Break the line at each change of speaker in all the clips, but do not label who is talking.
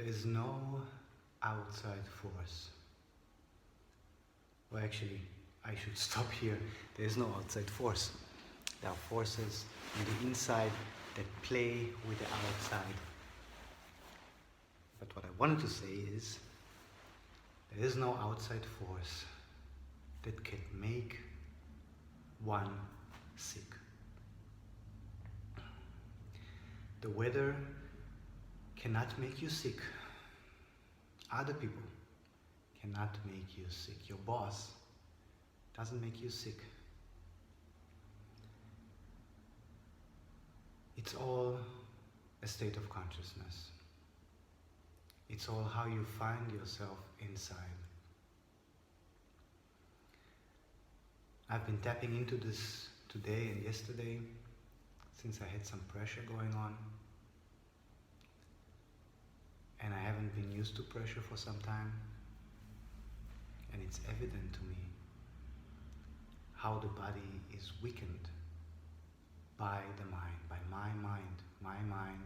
There is no outside force. Well, actually, I should stop here. There is no outside force. There are forces on the inside that play with the outside. But what I wanted to say is, there is no outside force that can make one sick. The weather cannot make you sick. Other people cannot make you sick. Your boss doesn't make you sick. It's all a state of consciousness. It's all how you find yourself inside. I've been tapping into this today and yesterday since I had some pressure going on. And I haven't been used to pressure for some time. And it's evident to me how the body is weakened by the mind, by my mind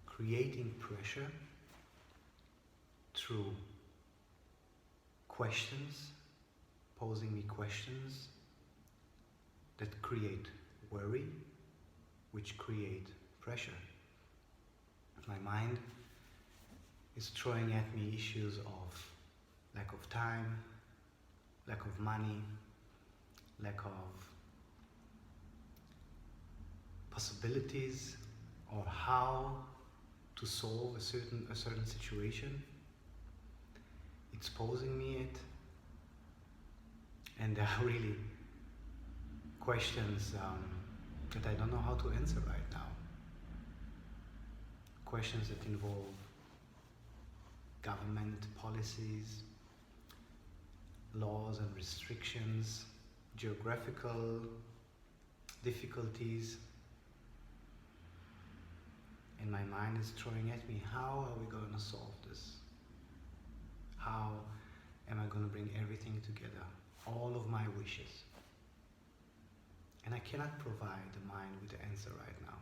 creating pressure through questions, posing me questions that create worry, which create pressure. My mind is throwing at me issues of lack of time, lack of money, lack of possibilities, or how to solve a certain situation. It's posing me it, and there are really questions that I don't know how to answer right now. Questions that involve government policies, laws and restrictions, geographical difficulties. And my mind is throwing at me, how are we going to solve this? How am I going to bring everything together? All of my wishes. And I cannot provide the mind with the answer right now.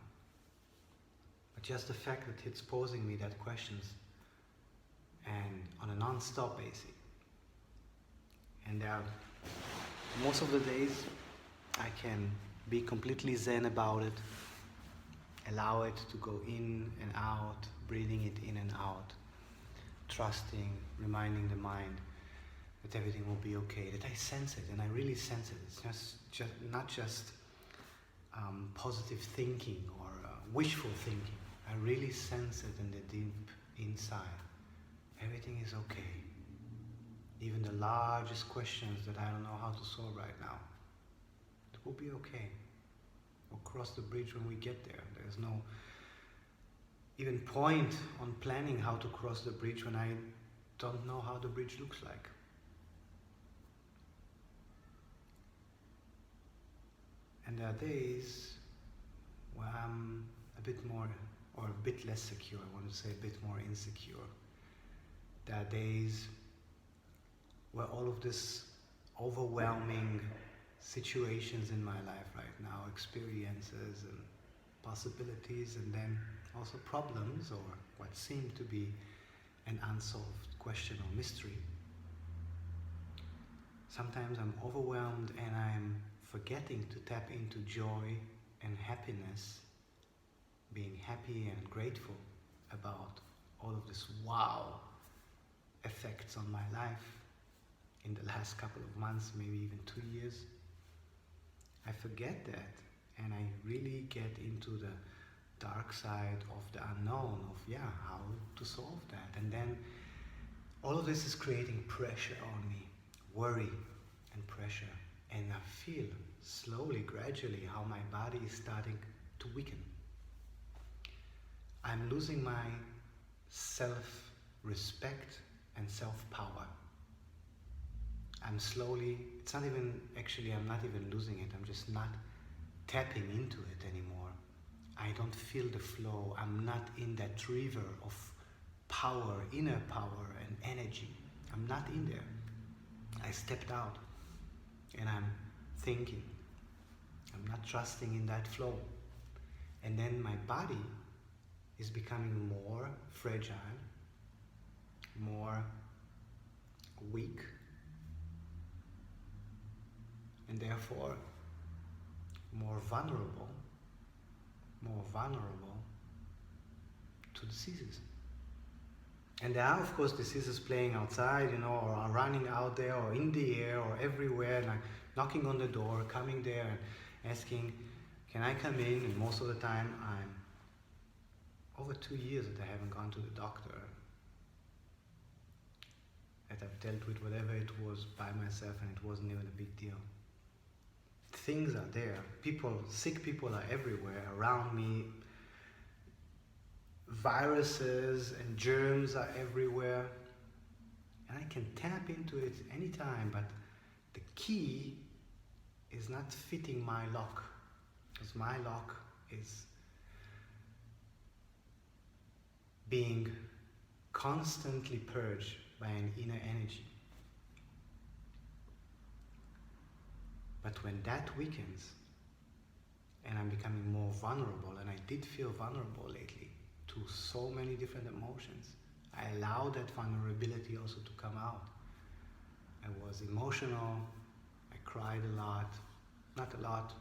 But just the fact that it's posing me that questions and on a non-stop basis. And most of the days I can be completely zen about it, allow it to go in and out, breathing it in and out, trusting, reminding the mind that everything will be okay, that I sense it, and I really sense it. It's just not just positive thinking or wishful thinking. I really sense it in the deep inside. Everything is okay. Even the largest questions that I don't know how to solve right now, it will be okay. We'll cross the bridge when we get there. There's no even point on planning how to cross the bridge when I don't know how the bridge looks like. And there are days where I'm a bit more, or a bit less secure, I want to say a bit more insecure. There are days where all of this overwhelming situations in my life right now, experiences and possibilities, and then also problems, or what seem to be an unsolved question or mystery. Sometimes I'm overwhelmed and I'm forgetting to tap into joy and happiness, being happy and grateful about all of this wow effects on my life in the last couple of months, maybe even 2 years. I forget that, and I really get into the dark side of the unknown, of how to solve that. And then all of this is creating pressure on me, worry and pressure. And I feel slowly, gradually, how my body is starting to weaken. I'm losing my self-respect and self-power. I'm slowly, I'm not even losing it, I'm just not tapping into it anymore. I don't feel the flow, I'm not in that river of power, inner power and energy. I'm not in there. I stepped out and I'm thinking. I'm not trusting in that flow. And then my body is becoming more fragile more weak, and therefore more vulnerable to diseases. And there are, of course, diseases playing outside, or are running out there, or in the air, or everywhere, like knocking on the door, coming there and asking, can I come in? And most of the time, I'm over 2 years that I haven't gone to the doctor, that I've dealt with whatever it was by myself, and it wasn't even a big deal. Things are there. Sick people are everywhere around me. Viruses and germs are everywhere. And I can tap into it anytime, but the key is not fitting my lock. Because my lock is being constantly purged by an inner energy. But when that weakens, and I'm becoming more vulnerable, and I did feel vulnerable lately to so many different emotions, I allowed that vulnerability also to come out. I was emotional, I cried a lot, not a lot,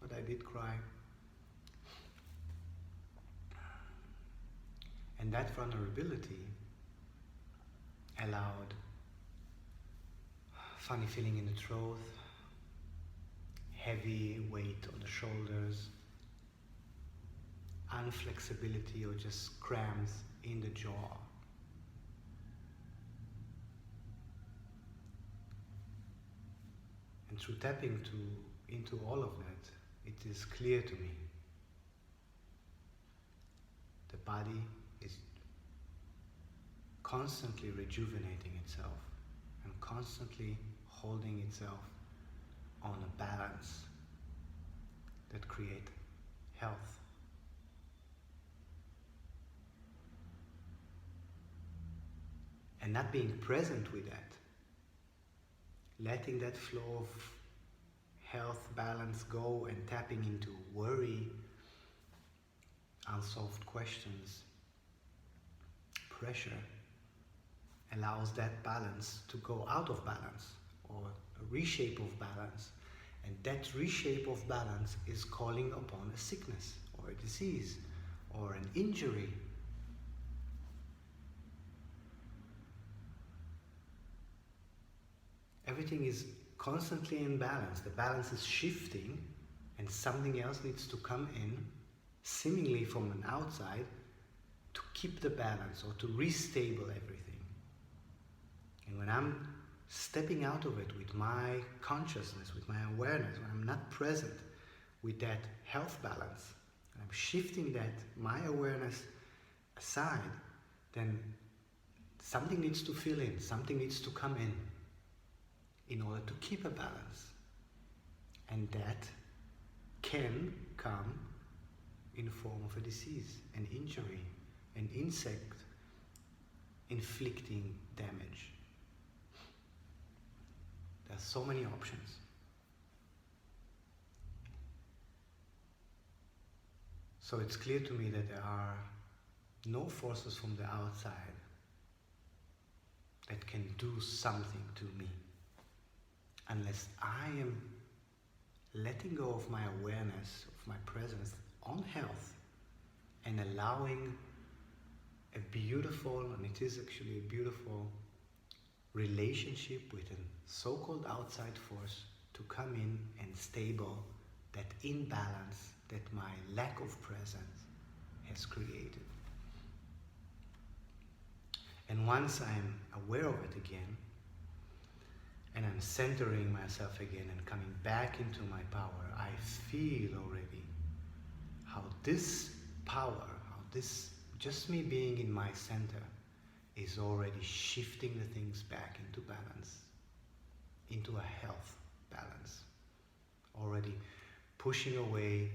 but I did cry. And that vulnerability allowed funny feeling in the throat, heavy weight on the shoulders, unflexibility or just cramps in the jaw. And through tapping into all of that, it is clear to me the body is constantly rejuvenating itself and constantly holding itself on a balance that create health. And not being present with that, letting that flow of health balance go and tapping into worry, unsolved questions, pressure, allows that balance to go out of balance, or a reshape of balance. And that reshape of balance is calling upon a sickness or a disease or an injury. Everything is constantly in balance. The balance is shifting and something else needs to come in, seemingly from an outside, to keep the balance or to restable everything. And when I'm stepping out of it with my consciousness, with my awareness, when I'm not present with that health balance, and I'm shifting that, my awareness aside, then something needs to fill in, something needs to come in order to keep a balance. And that can come in the form of a disease, an injury, an insect inflicting damage. There are so many options. So it's clear to me that there are no forces from the outside that can do something to me unless I am letting go of my awareness, of my presence on health, and allowing a beautiful, and it is actually a beautiful, relationship with a so-called outside force to come in and stable that imbalance that my lack of presence has created. And once I'm aware of it again, and I'm centering myself again and coming back into my power, I feel already how this power, how this, just me being in my center, is already shifting the things back into balance, into a health balance. Already pushing away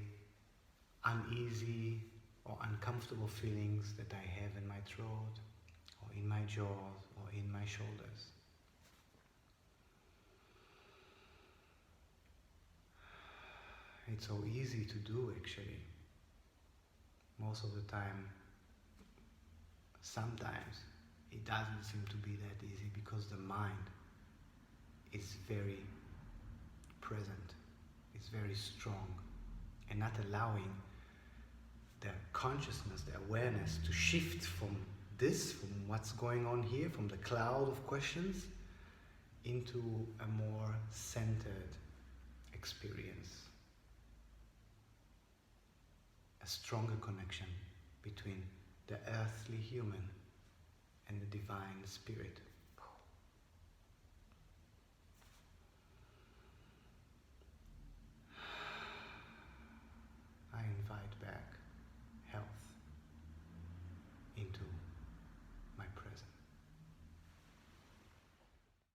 uneasy or uncomfortable feelings that I have in my throat, or in my jaw, or in my shoulders. It's so easy to do, actually. Most of the time, sometimes, it doesn't seem to be that easy because the mind is very present, it's very strong, and not allowing the consciousness, the awareness to shift from this, from what's going on here, from the cloud of questions, into a more centered experience. A stronger connection between the earthly human and the divine spirit.